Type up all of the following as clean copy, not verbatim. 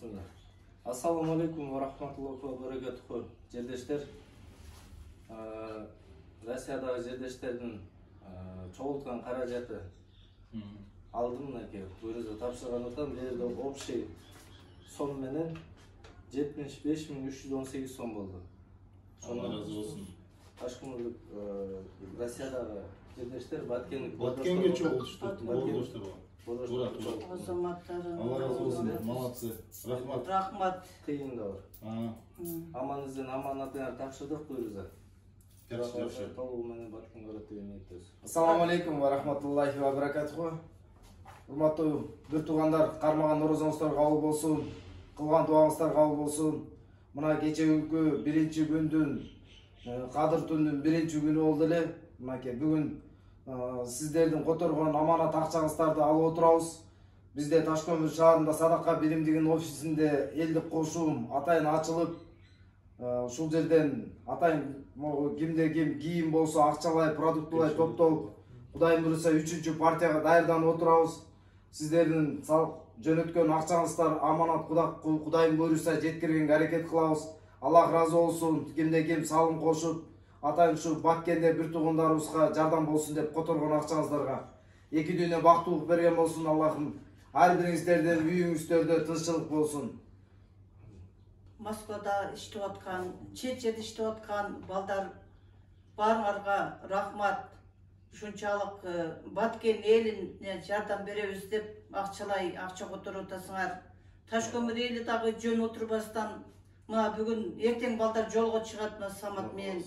Bismillah. Assalamu alaikum wa rahmatullahi wa barakatuh. Жердештер, Россиядагы жердештердин чогулткан каражаты алдым мынакей бuyruza тапшыргандыктан жерде общий сом менен 75.318 сом болду. Allah razı olsun. Ташкындык Россиядагы жердештер Баткенге чогултушту. Allah razı olsun. Молодцы. Rahmat. Рахмат. Кыйын да бар. Аманыңыздын аманатына тапшырдык buyruza. Жакшы. Толугу менен Баткенге барат деген ниеттебиз. Ассаламу алейкум ва рахматуллахи ва баракатуху. Урматтуу бир туугандар, кармаган орозоңуздар кабыл болсун, кылган дуаңыздар кабыл болсун. Мына кечеги биринчи күндүн Кадыр түндүн биринчи күнү болду эле. Мынакей бүгүн сиздердин которгон аманат акчаңыздарды алып отурабыз. Бизде Ташкөмүр шаарында садака биримдигинин офисинде элдик кошум атайын ачылып, ушул жерден атайын кимде ким кийим болсо акчалай, продуктулай топтолуп, Кудайым буйруса 3-чү партияга даярданып отурабыз. Сиздердин жөнөткөн акчаңыздар аманат Кудайым буйруса жеткиргенге аракет кылабыз. Аллах разы болсун. Кимде ким салым кошуп, атайын ушу Баткенде бир туугандарыбызга жардам болсун деп которгон акчаңыздарга эки дүйнө бактылык берген болсун. Аллахым ар бириңиздердин үйүңүздөрдө тынччылык болсун. Москвада иштеп аткан, чет жерде иштеп аткан балдар баарыңарга рахмат. Ушунчалык Баткен элине жардам беребиз деп акчалай акча которуп атасыңар. Ташкөмүр эли дагы жөн отурбастан мына бүгүн эртең балдар жолго чыгат. Мына Самат менен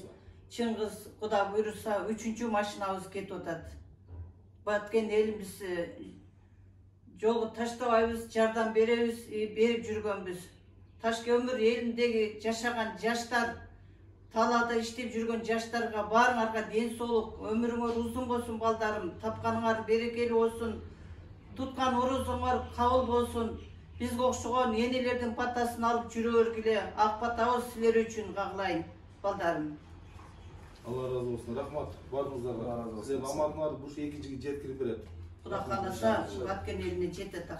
Чыңгыз Кудай буйруса 3-чү машинабыз кетип атат. Баткен элибиз жолго таштабайбыз, жардам беребиз, берип жүргөнбүз. Ташкөмүр элиндеги жашаган жаштар, талаада иштеп жүргөн жаштарга баарыңарга ден соолук, өмүрүңөр узун болсун балдарым, тапканыңар берекелүү болсун, туткан орозоңор кабыл болсун. Бизге окшогон энелердин батасын алып жүрө бергиле. Ак батабыз силер үчүн каглайын балдарым. Allah razı olsun. Rahmat. Barınızlarga. Size amanatыңарды буш экинчиге жеткирип берет. Кудай кааласа Баткен элине жетет.